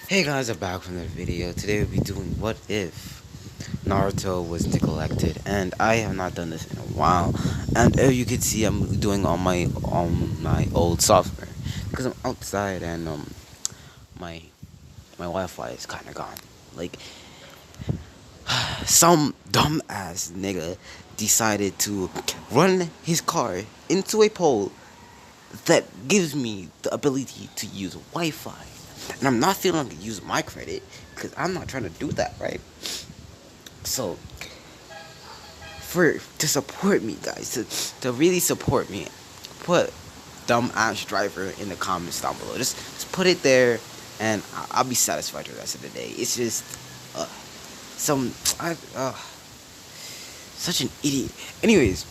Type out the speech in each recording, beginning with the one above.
Hey guys, I'm back from the video. Today we'll be doing what if Naruto was neglected, and I have not done this in a while. And as you can see, I'm doing on my old software because I'm outside and my my Wi-Fi is kind of gone. Like some dumbass nigga decided to run his car into a pole that gives me the ability to use Wi-Fi. And I'm not feeling to use my credit because I'm not trying to do that, right? So, to support me, guys, to really support me, put dumb ass driver in the comments down below. Just put it there, and I'll be satisfied for the rest of the day. It's just uh, some such an idiot. Anyways,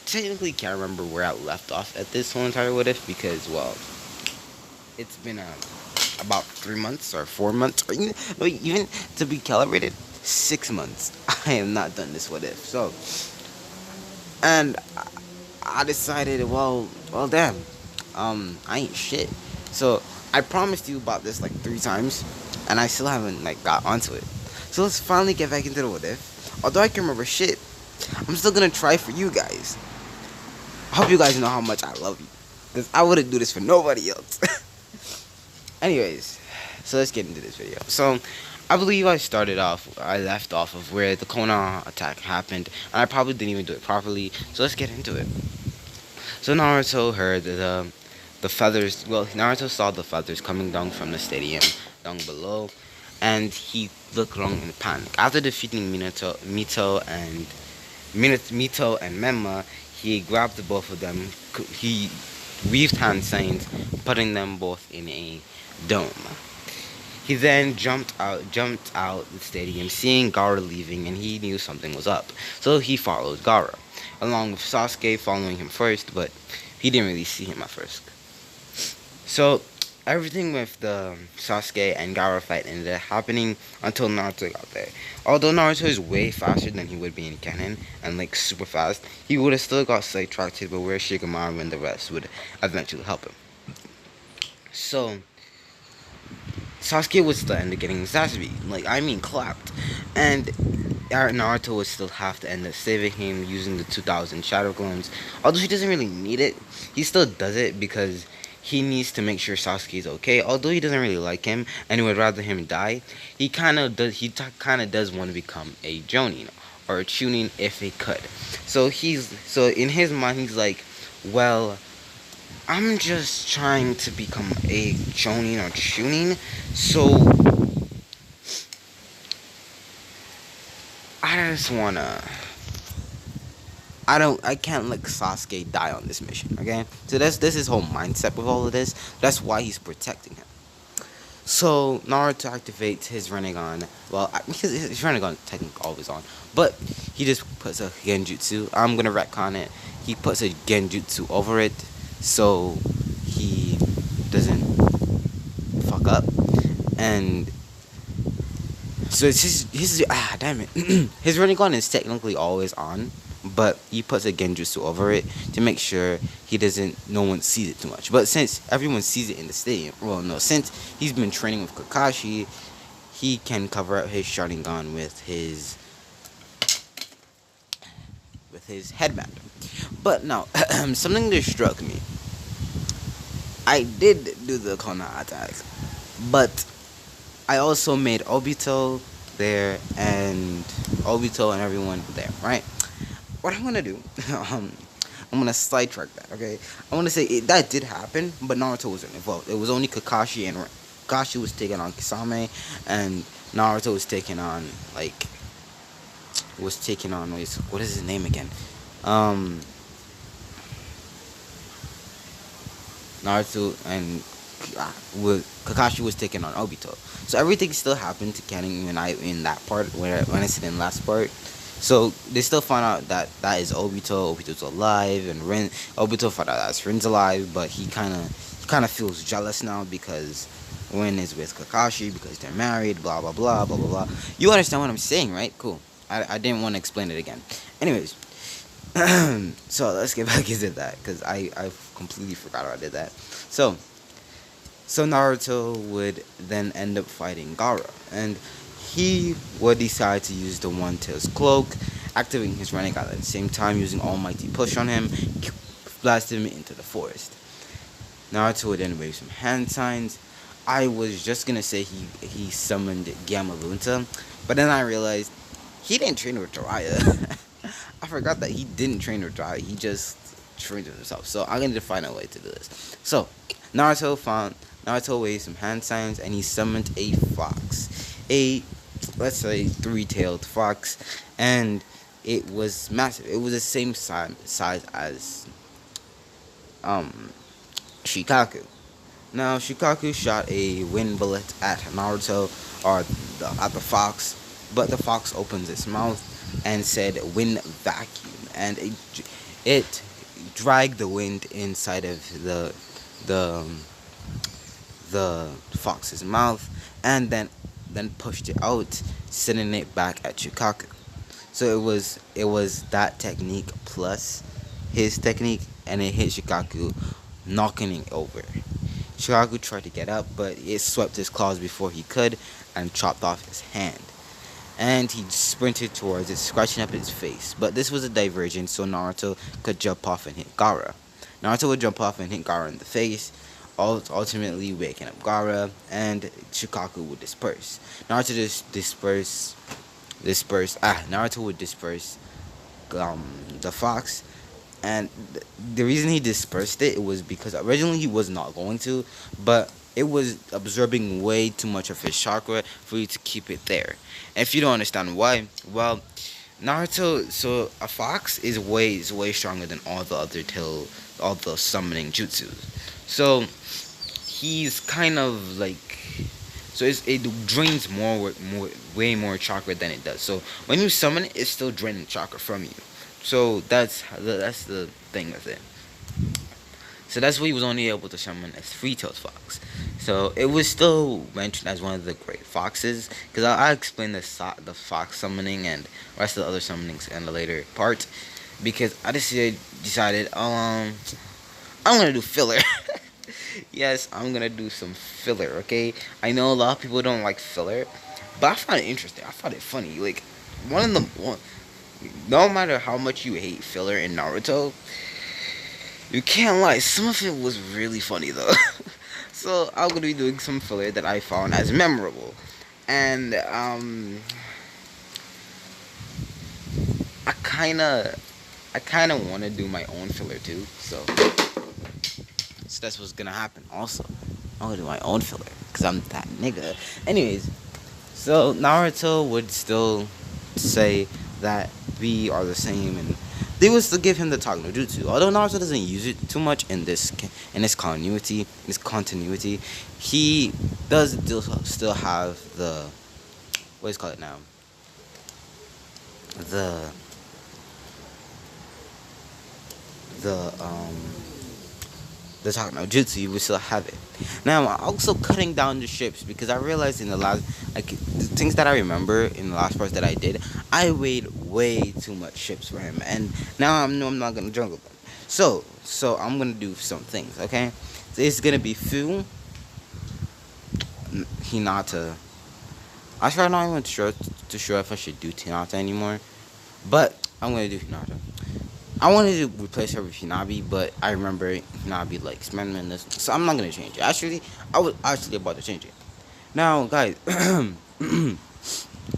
technically can't remember where I left off at this whole entire what if because it's been about 3 months or 4 months or even to be calibrated 6 months. I have not done this what if. So, and I decided, well, damn, I ain't shit. So I promised you about this like 3 times, and I still haven't like got onto it. So let's finally get back into the what if. Although I can remember shit, I'm still gonna try for you guys. I hope you guys know how much I love you, cause I wouldn't do this for nobody else. Anyways, so let's get into this video. So, I believe I left off of where the Kona attack happened, and I probably didn't even do it properly, so let's get into it. So Naruto heard the feathers, Naruto saw the feathers coming down from the stadium, down below, and he looked around in panic. After defeating Mito and Memma, he grabbed both of them, he weaved hand signs, putting them both in a dome. He then jumped out the stadium, seeing Gaara leaving, and he knew something was up. So he followed Gaara, along with Sasuke following him first, but he didn't really see him at first. So everything with the Sasuke and Gaara fight ended up happening until Naruto got there. Although Naruto is way faster than he would be in canon, and like super fast, he would have still got sidetracked, but where Shikamaru and the rest would eventually help him. So Sasuke would still end up getting his ass beat, clapped, and Naruto would still have to end up saving him using the 2000 Shadow Clones. Although he doesn't really need it, he still does it because he needs to make sure Sasuke is okay. Although he doesn't really like him and he would rather him die, he kind of does. Kind of does want to become a Jonin or a Chunin if he could. So in his mind he's like, well, I'm just trying to become a Jonin or Chunin, so I just wanna. I can't let Sasuke die on this mission, okay? So this his whole mindset with all of this. That's why he's protecting him. So Naruto activates his Rinnegan. Well, his Rinnegan technically always on, but he just puts a Genjutsu. I'm gonna retcon it. He puts a Genjutsu over it, so he doesn't fuck up. And so it's his damn it. His Rinnegan is technically always on, but he puts a Genjutsu over it to make sure no one sees it too much. But since everyone sees it in the stadium, since he's been training with Kakashi, he can cover up his Sharingan with his headband. But now, something that struck me. I did do the Kona attack, but I also made Obito there and everyone there, right? What I'm gonna do, I'm gonna sidetrack that, okay? I want to say that did happen, but Naruto wasn't involved. It was only Kakashi, and Kakashi was taking on Kisame, and Naruto was taking on what is his name again? Naruto and Kakashi was taking on Obito. So everything still happened to Kennen in that part when I said in last part. So they still found out that is Obito. Obito's alive, and Obito found out that Rin's alive, but he kind of feels jealous now because Rin is with Kakashi because they're married. Blah blah blah blah blah blah. You understand what I'm saying, right? Cool. I didn't want to explain it again. Anyways, so let's get back into that because I completely forgot how I did that. So So Naruto would then end up fighting Gaara, and he would decide to use the One Tail's cloak, activating his Rinnegan at the same time, using Almighty Push on him, blasted him into the forest. Naruto would then wave some hand signs. I was just gonna say he summoned Gamalunta, but then I realized he didn't train with Jiraiya. I forgot that he didn't train with Jiraiya. He just trained with himself. So I'm gonna find a way to do this. So Naruto waved some hand signs and he summoned a fox, a let's say three-tailed fox, and it was massive. It was the same size as um Shikaku. Now, Shikaku shot a wind bullet at Naruto, or at the fox, but the fox opens its mouth and said wind vacuum, and it dragged the wind inside of the um, the fox's mouth, and then pushed it out, sending it back at Shikaku. So it was that technique plus his technique, and it hit Shikaku, knocking it over. Shikaku tried to get up, but it swept his claws before he could and chopped off his hand. And he sprinted towards it, scratching up his face. But this was a diversion, so Naruto could jump off and hit Gaara. Naruto would jump off and hit Gaara in the face, ultimately waking up Gaara, and Shikaku would disperse. Naruto would disperse the fox, and the reason he dispersed it was because originally he was not going to, but it was absorbing way too much of his chakra for you to keep it there. And if you don't understand why, well, Naruto, so a fox is way stronger than all the summoning jutsus. So he's kind of like, it drains way more chakra than it does. So when you summon it, it's still draining chakra from you. So that's the thing with it. So that's why he was only able to summon a three-tailed fox. So it was still mentioned as one of the great foxes, because I explained the fox summoning and the rest of the other summonings in the later part. Because I just decided, I'm gonna do filler. Yes, I'm gonna do some filler. Okay, I know a lot of people don't like filler, but I find it interesting. I find it funny. Like no matter how much you hate filler in Naruto, you can't lie, some of it was really funny though. So I'm gonna be doing some filler that I found as memorable, and I kinda want to do my own filler too. So that's what's gonna happen. Also, I'm gonna do my own filler because I'm that nigga. Anyways, so Naruto would still say that we are the same, and they would still give him the Talk no Jutsu. Although Naruto doesn't use it too much in this continuity, he does still have the, what is it called now, the the um the Talk no Jutsu. You would still have it. Now I'm also cutting down the ships because I realized in the last, like, the things that I remember in the last parts that I did, I weighed way too much ships for him, and now I'm not gonna jungle them. So I'm gonna do some things. Okay, so it's gonna be Fu, Hinata. Actually, I'm not even sure if I should do Hinata anymore, but I'm gonna do Hinata. I wanted to replace her with Hinabi, but I remember Hinabi likes men in this, so I'm not gonna change it. Actually, I was actually about to change it. Now, guys,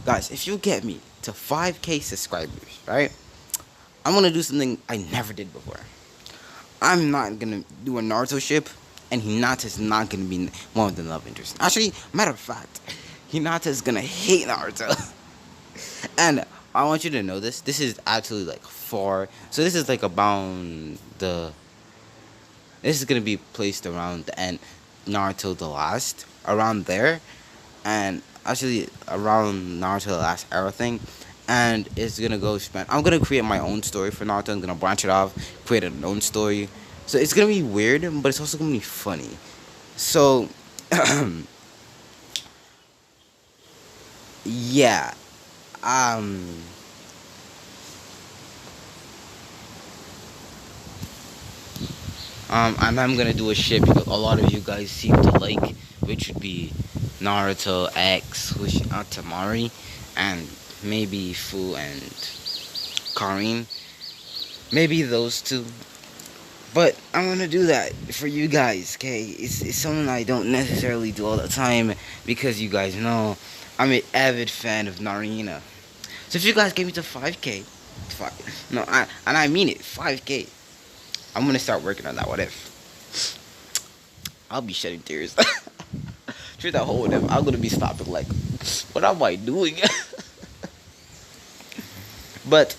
guys, if you get me to 5K subscribers, right, I'm gonna do something I never did before. I'm not gonna do a Naruto ship, and Hinata's not gonna be one of the love interests. Actually, matter of fact, Hinata's gonna hate Naruto. And I want you to know this. This is actually like far. So this is like about the. This is gonna be placed around the end, Naruto the Last, around there, and actually around Naruto the Last era thing, and it's gonna go spend. I'm gonna create my own story for Naruto. I'm gonna branch it off, create an own story. So it's gonna be weird, but it's also gonna be funny. So, yeah. Um, And I'm gonna do a ship a lot of you guys seem to like, which would be Naruto X, which Tamari, and maybe Fu and Karin. Maybe those two. But I'm gonna do that for you guys, okay? It's something I don't necessarily do all the time because you guys know I'm an avid fan of Narina. So if you guys get me to 5K, no, and I mean it, 5K, I'm gonna start working on that. What if? I'll be shedding tears. Through that whole what if, I'm gonna be stopping like, what am I doing? But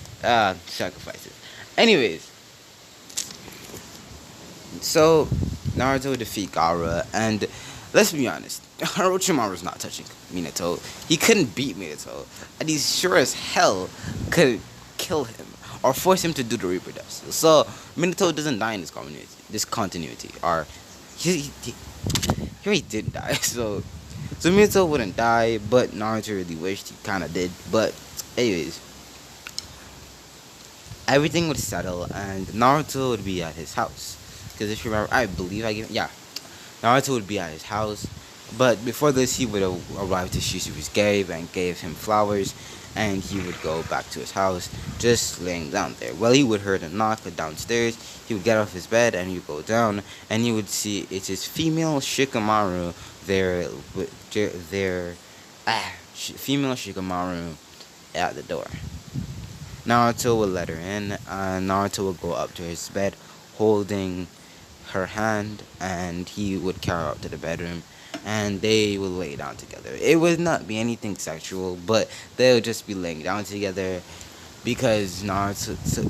sacrifices. Anyways, so Naruto defeat Gaara, and let's be honest, Orochimaru's not touching Minato. He couldn't beat Minato, and he's sure as hell could kill him or force him to do the Reaper Dust. So Minato doesn't die in this continuity, or he already did die. So Minato wouldn't die, but Naruto really wished he kind of did. But anyways, everything would settle, and Naruto would be at his house. Because if you remember, I believe I give yeah, Naruto would be at his house, but before this, he would arrive to Shisuke's cave and gave him flowers, and he would go back to his house, just laying down there. Well, he would hear a knock downstairs. He would get off his bed and he would go down, and he would see it's his female Shikamaru there, female Shikamaru at the door. Naruto would let her in, and Naruto would go up to his bed, holding her hand, and he would carry her up to the bedroom, and they would lay down together. It would not be anything sexual, but they would just be laying down together because Naruto. So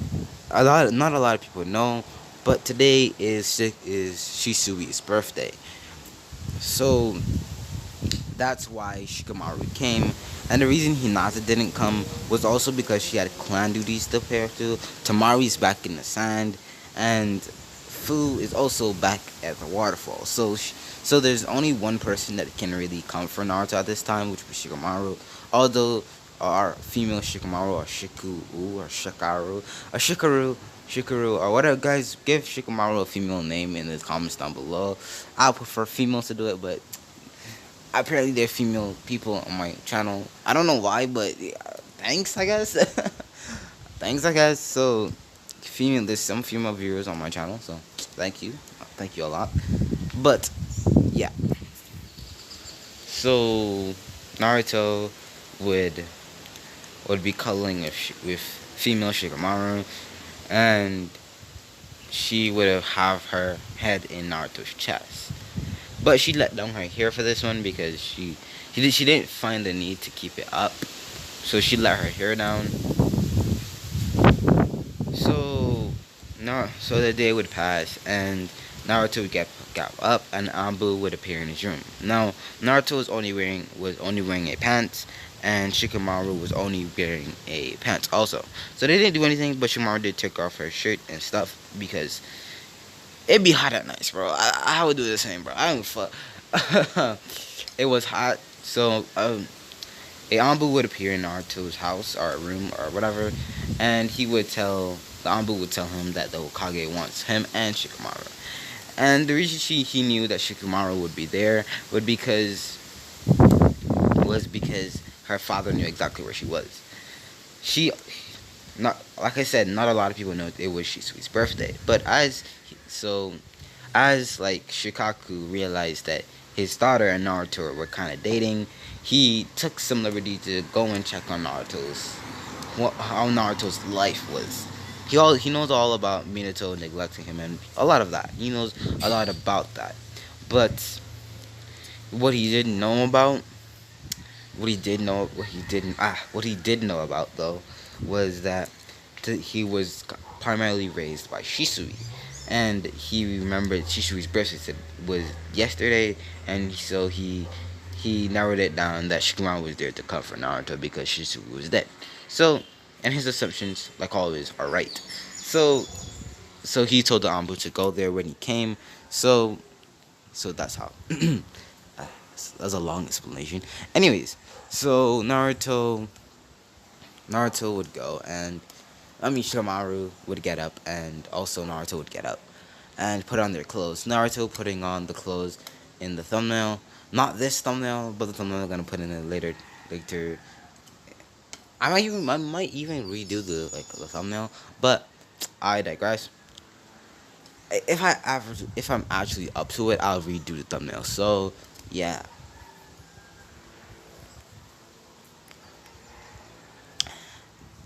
not a lot of people know, but today is Shisui's birthday, so that's why Shikamaru came. And the reason Hinata didn't come was also because she had clan duties to prepare to. Tamari's back in the sand, and Fu is also back at the waterfall. So there's only one person that can really come for Naruto at this time, which was Shikamaru. Although our female Shikamaru or Shikaru or whatever, guys, give Shikamaru a female name in the comments down below. I prefer females to do it, but apparently there are female people on my channel. I don't know why, but thanks, I guess. Thanks, I guess. So there's some female viewers on my channel, so thank you a lot. But yeah, so Naruto would be cuddling with female Shikamaru, and she would have her head in Naruto's chest. But she let down her hair for this one because she didn't find the need to keep it up, so she let her hair down. So the day would pass, and Naruto would get up, and Anbu would appear in his room. Now Naruto was only wearing a pants, and Shikamaru was only wearing a pants also. So they didn't do anything, but Shikamaru did take off her shirt and stuff because it'd be hot at night, bro. I would do the same, bro. I don't fuck. It was hot, so a Anbu would appear in Naruto's house or room or whatever, and the Anbu would tell him that the Hokage wants him and Shikamaru. And the reason he knew that Shikamaru would be there was because her father knew exactly where she was. Not like I said, not a lot of people know it was Shisui's birthday, but as like Shikaku realized that his daughter and Naruto were kind of dating, he took some liberty to go and check on how Naruto's life was. He knows all about Minato neglecting him and a lot of that. He knows a lot about that. But what he didn't know about, what he did know about though, was that he was primarily raised by Shisui, and he remembered Shisui's birthday was yesterday, and so he narrowed it down that Shikamaru was there to comfort Naruto because Shisui was dead. So, and his assumptions, like always, are right. So he told the Anbu to go there when he came. So that's how. That's a long explanation. Anyways, so Naruto would go, and Shikamaru would get up, and also Naruto would get up, and put on their clothes. Naruto putting on the clothes in the thumbnail. Not this thumbnail, but the thumbnail I'm gonna put in it later. I might even redo the thumbnail, but I digress. If I'm actually up to it, I'll redo the thumbnail. So yeah.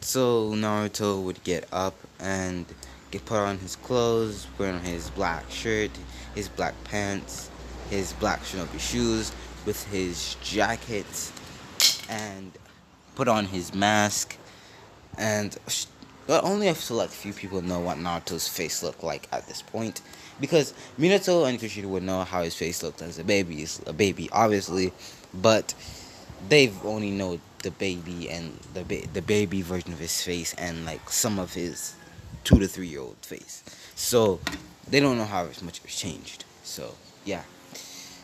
So Naruto would get up and get put on his clothes, put on his black shirt, his black pants, his black shinobi shoes with his jacket, and put on his mask. And but only a select few people know what Naruto's face looked like at this point, because Minato and Kushida would know how his face looked as a baby. He's a baby, obviously, but they've only know the baby and the baby version of his face and like some of his 2 to 3 year old face. So they don't know how much it's changed. So yeah.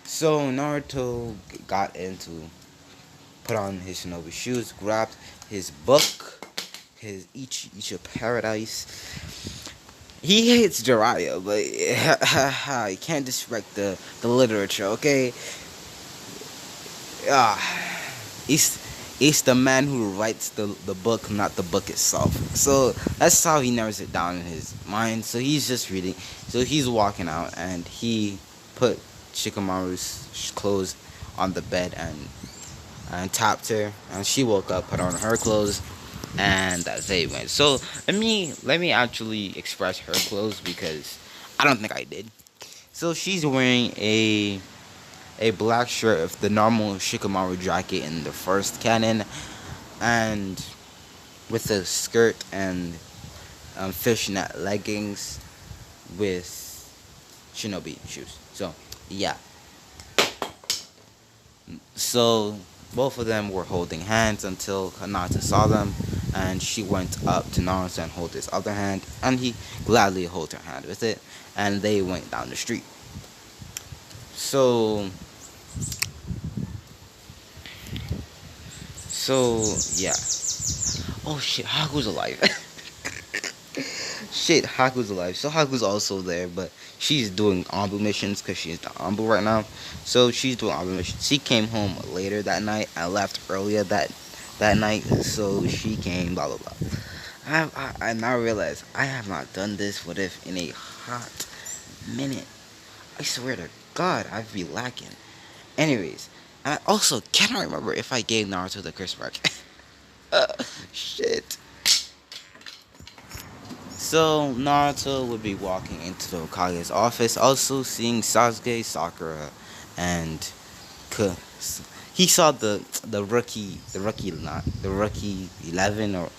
So Naruto got into put on his shinobi shoes, grabbed his book, his Ichi of Paradise. He hates Jiraiya, but you can't disrespect the literature, okay? Ah. He's the man who writes the book, not the book itself. So that's how he narrows it down in his mind. So he's just reading. So he's walking out, and he put Shikamaru's clothes on the bed and tapped her, and she woke up, put on her clothes, and they went. So let me actually express her clothes, because I don't think I did. So she's wearing a black shirt of the normal Shikamaru jacket in the first canon, and with a skirt and fishnet leggings with shinobi shoes. So yeah. So both of them were holding hands until Hinata saw them, and she went up to Naruto and hold his other hand, and he gladly held her hand with it, and they went down the street. So yeah. Oh shit, Haku's alive. Shit, Haku's alive. So Haku's also there, but she's doing Ambu missions because she's the Ambu right now. So she's doing Ambu missions. She came home later that night. I left earlier that night, so she came. Blah blah blah. I now realize I have not done this with it in a hot minute. I swear to God, I'd be lacking. Anyways, and I also cannot remember if I gave Naruto the curse mark. Shit. So Naruto would be walking into the Hokage's office, also seeing Sasuke, Sakura, and he saw the rookie 11, or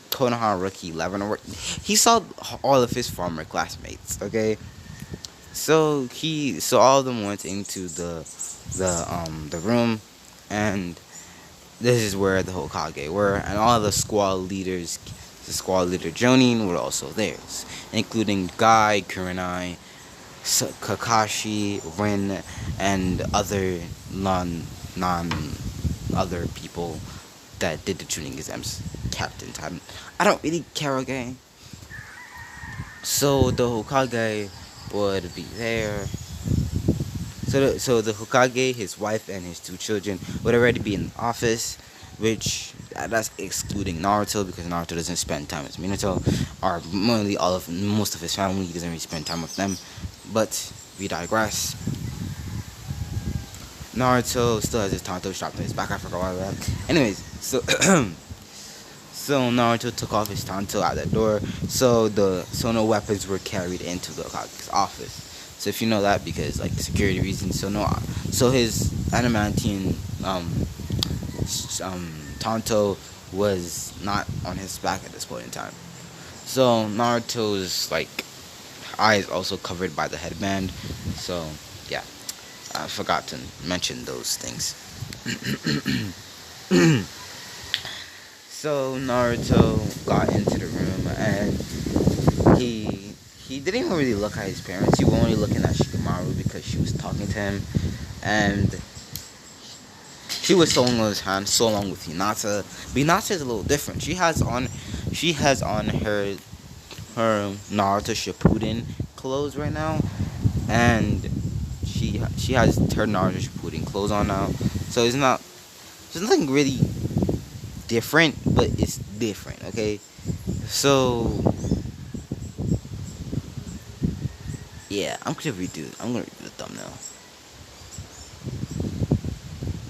Konoha rookie 11, or he saw all of his former classmates. Okay, so all of them went into the room, and this is where the Hokage were, and all the squad leaders. The squad leader Jonin were also there, including Guy, Kurenai, Kakashi, Rin, and other other people that did the tuning exams. Captain Time. I don't really care, okay? So the Hokage would be there. So the Hokage, his wife, and his 2 children would already be in the office, which that's excluding Naruto, because Naruto doesn't spend time with Minato, or most of his family. He doesn't really spend time with them. But we digress. Naruto still has his Tanto strapped to his back. I forgot about that. Anyways, so so Naruto took off his Tanto at the door, so no weapons were carried into the Hokage's office. So if you know that, because like security reasons, so his adamantine Tanto was not on his back at this point in time. So Naruto's like eyes also covered by the headband. So yeah, I forgot to mention those things. So Naruto got into the room, and he didn't even really look at his parents. He was only looking at Shikamaru because she was talking to him, and she was so long with his hand, so long with Hinata. But Hinata is a little different. She has on her Naruto Shippuden clothes right now, and she has her Naruto Shippuden clothes on now. So it's nothing really different, but it's different. Okay, so yeah, I'm gonna redo the thumbnail.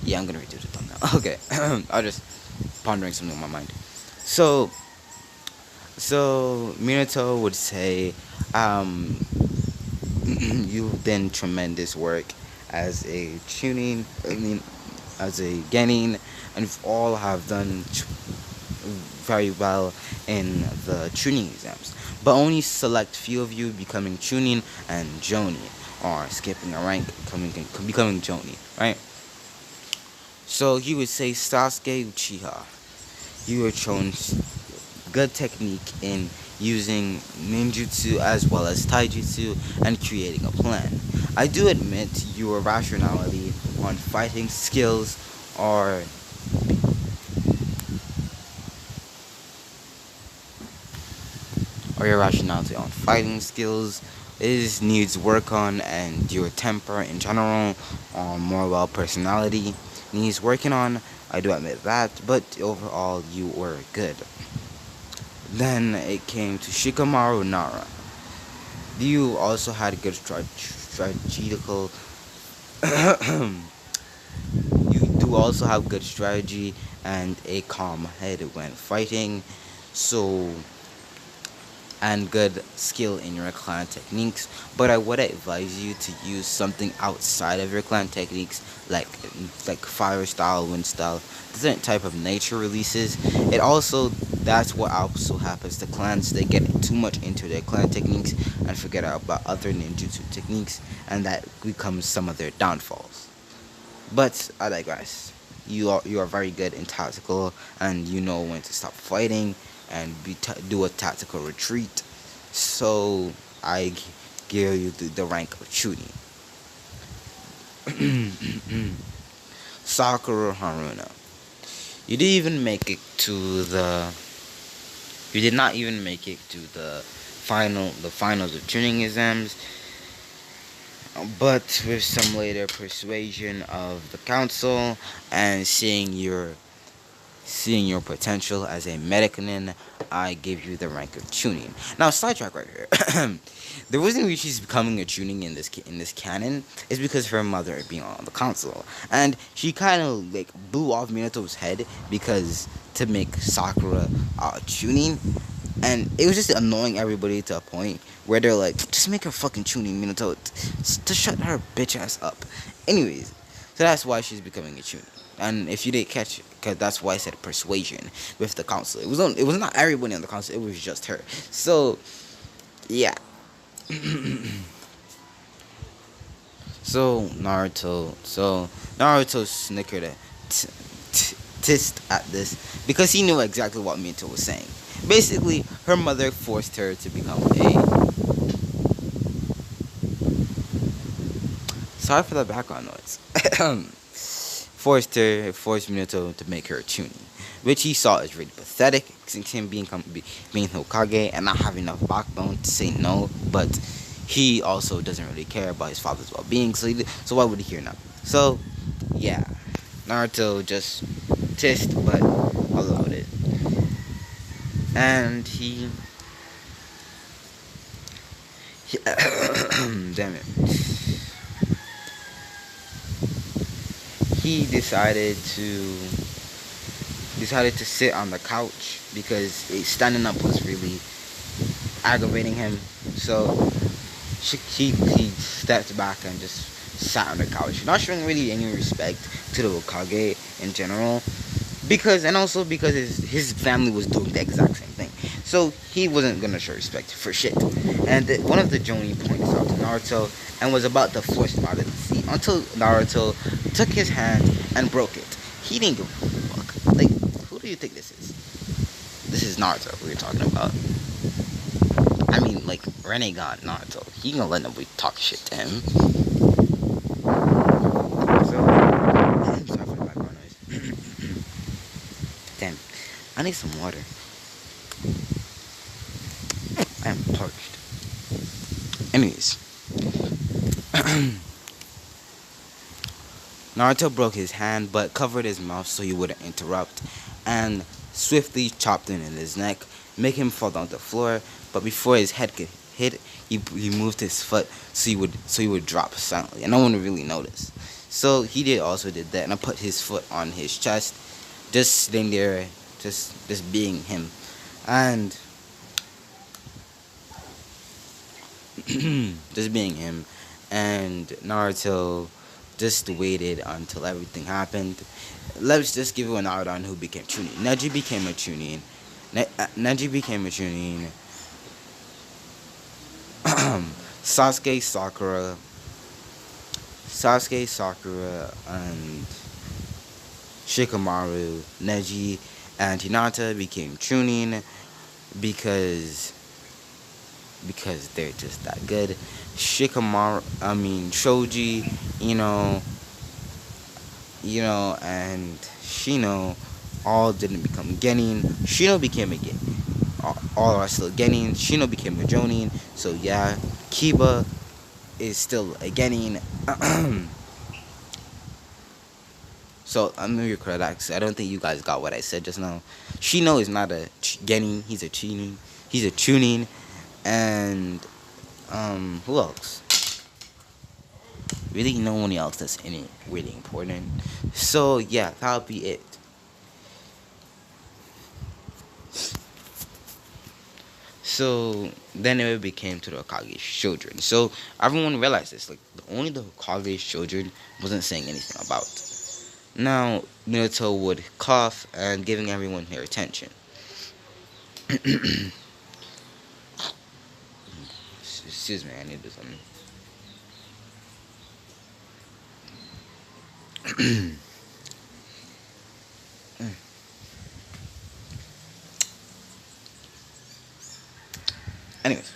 Yeah, I'm gonna redo the thumbnail. Okay, I was just pondering something in my mind. So Minato would say, um, you've done tremendous work as a tuning. I mean, as a genin, and you all have done very well in the tuning exams. But only select few of you becoming tuning and Joni, or skipping a rank, becoming Joni, right? So he would say, Sasuke Uchiha, you were shown good technique in using ninjutsu as well as taijutsu and creating a plan. I do admit your rationality on fighting skills are or your rationality on fighting skills is needs work on, and your temper in general or moral personality needs working on. I do admit that, but overall you were good. Then it came to Shikamaru Nara. You also had good strategical you do also have good strategy and a calm head when fighting. So and good skill in your clan techniques, but I would advise you to use something outside of your clan techniques, like fire style, wind style, different type of nature releases. It also That's what also happens to clans. They get too much into their clan techniques and forget about other ninjutsu techniques, and that becomes some of their downfalls. But I digress. You are very good in tactical, and you know when to stop fighting and do a tactical retreat. So I give you the rank of shooting. Sakura Haruna. You didn't even make it to the. You did not even make it to the finals of tuning exams. But with some later persuasion of the council and seeing your potential as a Medicanin, I give you the rank of tuning. Now, sidetrack right here. The reason she's becoming a tuning in this canon is because her mother being on the council, and she kind of like blew off Minato's head because to make Sakura tuning, and it was just annoying everybody to a point where they're like, just make her fucking tuning, Minato, to shut her bitch ass up. Anyways, so that's why she's becoming a tuning. And if you didn't catch it, because that's why I said persuasion with the council. It was not everybody on the council. It was just her. So yeah. So Naruto snickered a tissed at this because he knew exactly what Minato was saying. Basically, her mother forced her to become a. Sorry for the background noise. Forced Minato to make her a tuning, which he saw as really pathetic, since him being Hokage and not having enough backbone to say no. But he also doesn't really care about his father's well-being, so why would he hear nothing? So yeah, Naruto just tissed but allowed it, and damn it. He decided to sit on the couch because standing up was really aggravating him. So he stepped back and just sat on the couch, not showing really any respect to the Hokage in general, because his family was doing the exact same thing. So he wasn't gonna show respect for shit. And one of the Jonin points out to Naruto and was about to force him out of the seat until Naruto took his hand and broke it. He didn't give a fuck. Like, who do you think this is? This is Naruto who you're talking about. I mean, like, Renegade Naruto. He gonna let nobody talk shit to him. So, sorry for the background noise. Damn, I need some water. I am parched. Anyway, Naruto broke his hand but covered his mouth so he wouldn't interrupt, and swiftly chopped in his neck, making him fall down the floor. But before his head could hit, he moved his foot so he would drop silently, and no one would really notice. So he did that, and I put his foot on his chest, just sitting there, just being him, and just being him, and Naruto just waited until everything happened. Let's just give you an out on who became Chunin. Neji became a Chunin. Neji became a Chunin. Sasuke, Sakura, and Shikamaru, Neji, and Hinata became Chunin because they're just that good. Shoji, you know, and Shino all didn't become Genin. Shino became a Genin. All are still Genin. Shino became a Jonin. So yeah, Kiba is still a Genin. So I'm gonna record that 'cause I don't think you guys got what I said just now. Shino is not a Genin. He's a Chunin. He's a Chunin. And who else? Really, no one else that's any really important. So yeah, that'll be it. So then it became to the Hokage's children. So everyone realized this. Like only the Hokage's children wasn't saying anything about. Now Minato would cough and giving everyone their attention. Excuse me, I need to do something. Anyways.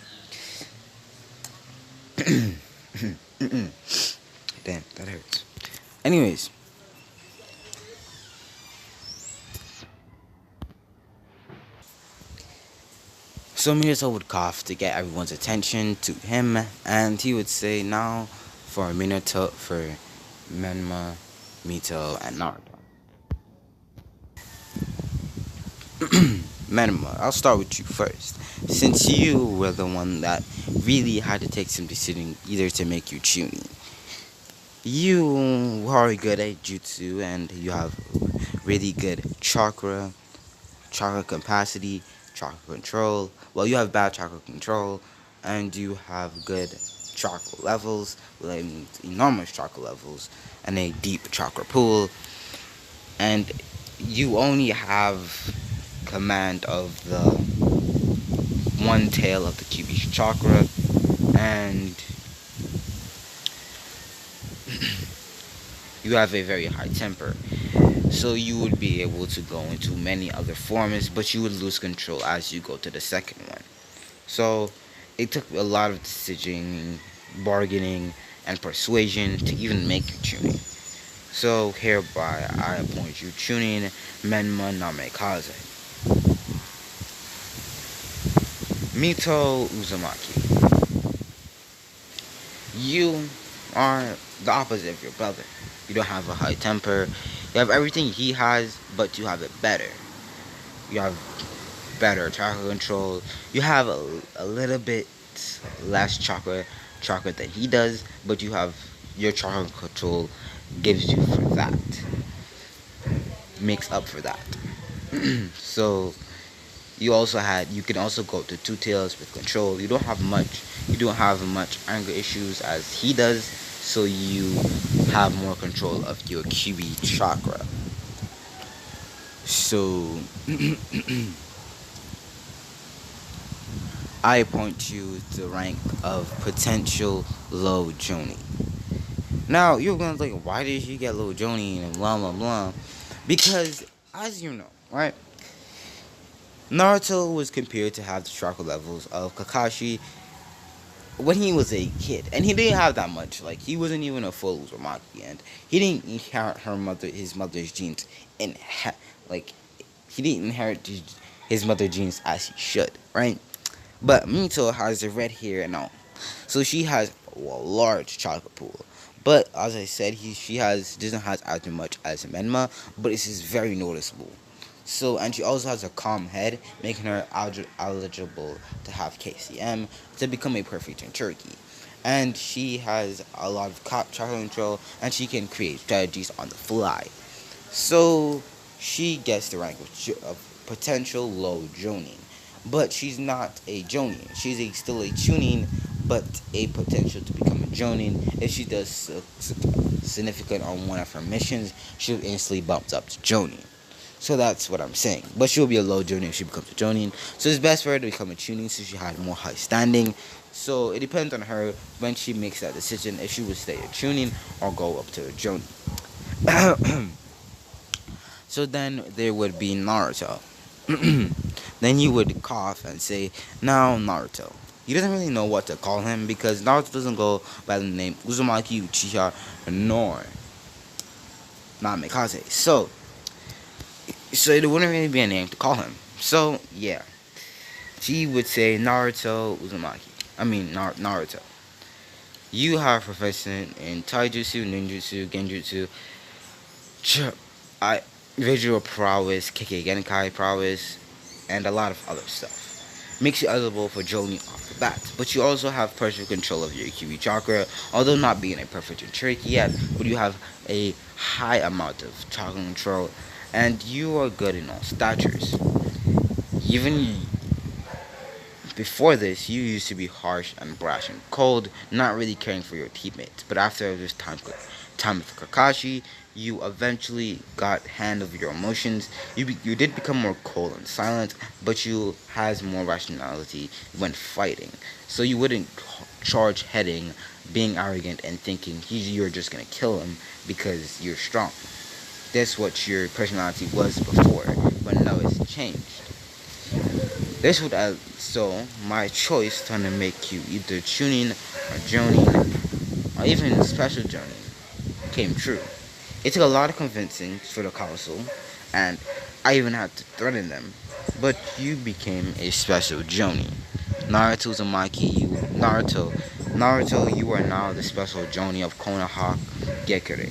Damn, that hurts. Anyways. So Minato would cough to get everyone's attention to him, and he would say, "Now for Menma, Mito, and Naruto." Menma, I'll start with you first, since you were the one that really had to take some decision either to make you Chunin. You are good at jutsu, and you have really good chakra capacity, chakra control. Well, you have bad chakra control, and you have good chakra levels, like enormous chakra levels, and a deep chakra pool. And you only have command of the one tail of the Kyuubi chakra, and you have a very high temper. So you would be able to go into many other forms, but you would lose control as you go to the second one. So it took a lot of decision, bargaining, and persuasion to even make you Chunin. So hereby I appoint you Chunin Menma Namikaze. Mito Uzumaki. You are the opposite of your brother. You don't have a high temper. You have everything he has, but you have it better. You have better chakra control. You have a little bit less chakra than he does, but you have your chakra control gives you for that. Makes up for that. So you can also go to two tails with control. You don't have much anger issues as he does, so you have more control of your Kyuubi chakra. So I appoint you to the rank of potential low Jonin. Now you're gonna think, why did you get low Jonin and blah blah blah? Because as you know, right? Naruto was compared to have the chakra levels of Kakashi when he was a kid, and he didn't have that much. Like he wasn't even a full Uzumaki, and he didn't inherit his mother's genes like he didn't inherit his mother's genes as he should, right? But Mito has the red hair and all, so she has large chocolate pool. But as I said, she doesn't have as much as Menma, but it is very noticeable. So, and she also has a calm head, making her eligible to have KCM to become a perfect in Turkey. And she has a lot of chocolate control, and she can create strategies on the fly. So she gets the rank of potential low Jonin. But she's not a Jonin. She's still a tuning, but a potential to become a Jonin. If she does significant on one of her missions, she'll instantly bump up to Jonin. So that's what I'm saying. But she'll be a low Jonin if she becomes a Jonin. So it's best for her to become a tuning so she had more high standing. So it depends on her when she makes that decision if she would stay a tuning or go up to a Jonin. So then there would be Naruto. Then he would cough and say, "Now Naruto." He doesn't really know what to call him because Naruto doesn't go by the name Uzumaki Uchiha nor Namikaze. So it wouldn't really be a name to call him. So yeah, she would say Naruto Uzumaki. Naruto. You have proficient in taijutsu, ninjutsu, genjutsu, I visual prowess, Keke Genkai prowess, and a lot of other stuff. Makes you eligible for Jonin off the bat. But you also have perfect control of your Kiwi chakra, although not being a perfect Jinchuriki yet, but you have a high amount of chakra control, and you are good in all statures. Even before this, you used to be harsh and brash and cold, not really caring for your teammates. But after this time with Kakashi, you eventually got hand of your emotions. You did become more cold and silent, but you has more rationality when fighting. So you wouldn't charge heading, being arrogant and thinking you're just gonna kill him because you're strong. That's what your personality was before, but now it's changed. This would so my choice trying to make you either tuning or joning or even special joning came true. It took a lot of convincing for the council, and I even had to threaten them. But you became a special Joni. Naruto Uzumaki, Naruto, you are now the special Joni of Konoha Gekure.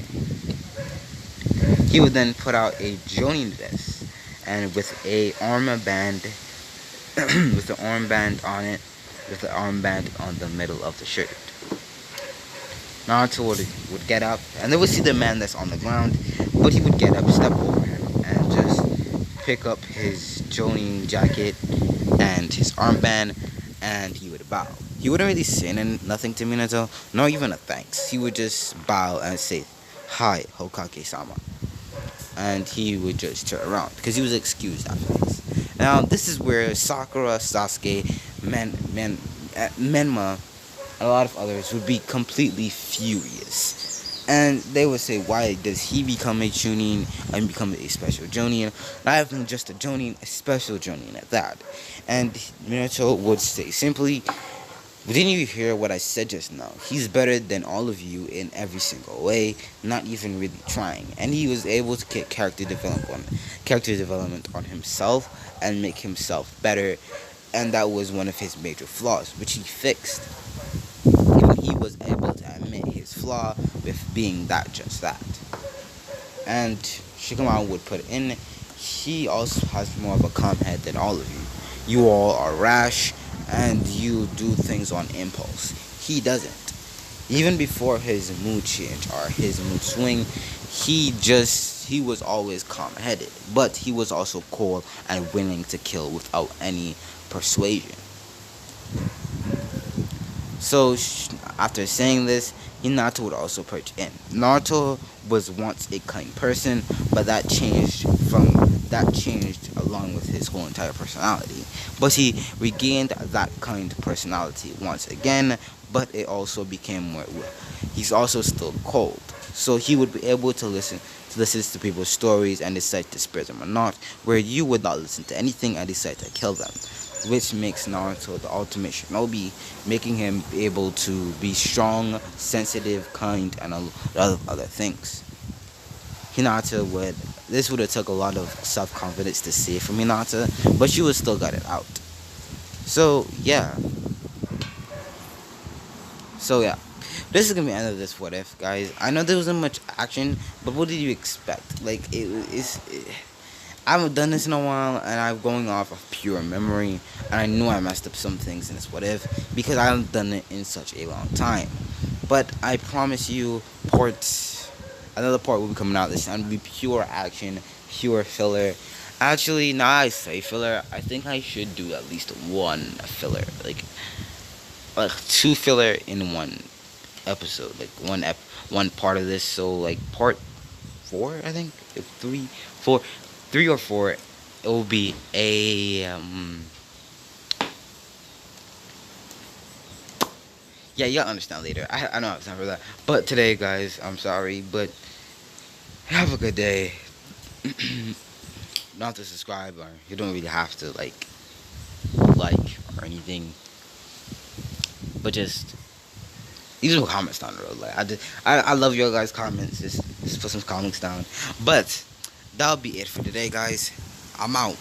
He would then put out a Jonin vest, and with a armband, with the armband on it, with the armband on the middle of the shirt. Naruto would get up, and they would see the man that's on the ground, but he would get up, step over him, and just pick up his Jonin jacket and his armband, and he would bow. He wouldn't really say nothing to Minato, nor even a thanks. He would just bow and say, "Hi, Hokage-sama." And he would just turn around, because he was excused after this. Now, this is where Sakura, Sasuke, Menma, a lot of others would be completely furious. And they would say, why does he become a Chunin and become a special Jonin? Not even just a Jonin, a special Jonin at that. And Minato would say simply, didn't you hear what I said just now? He's better than all of you in every single way, not even really trying. And he was able to get character development on himself and make himself better. And that was one of his major flaws, which he fixed. Even he was able to admit his flaw with being just that. And Shikamaru would put in, he also has more of a calm head than all of you. You all are rash, and you do things on impulse. He doesn't. Even before his mood change or his mood swing, he was always calm-headed, but he was also cold and willing to kill without any persuasion. So after saying this, Hinata would also put in, Naruto was once a kind person, but that changed along with his whole entire personality. But he regained that kind personality once again, but it also became more. He's also still cold, so he would be able to listen to people's stories and decide to spare them or not, where you would not listen to anything and decide to kill them, which makes Naruto the ultimate shinobi, making him able to be strong, sensitive, kind, and a lot of other things. This would have took a lot of self-confidence to say from Hinata, but she would still got it out. So yeah. this is gonna be the end of this what if, guys. I know there wasn't much action, but what did you expect? Like I haven't done this in a while, and I'm going off of pure memory, and I know I messed up some things in this what if because I haven't done it in such a long time. But I promise you, another part will be coming out this time. It'll be pure action, pure filler. Actually, now I say filler, I think I should do at least one filler, like two filler in one episode, like one part of this. So like part four, I think, three or four, it will be a yeah, you'll understand later. I know it's not for that, but today, guys, I'm sorry, but have a good day. Not to subscribe, or you don't really have to like or anything, but just leave some comments down the road. Like I love your guys' comments. Just put some comments down. But that'll be it for today, guys. I'm out.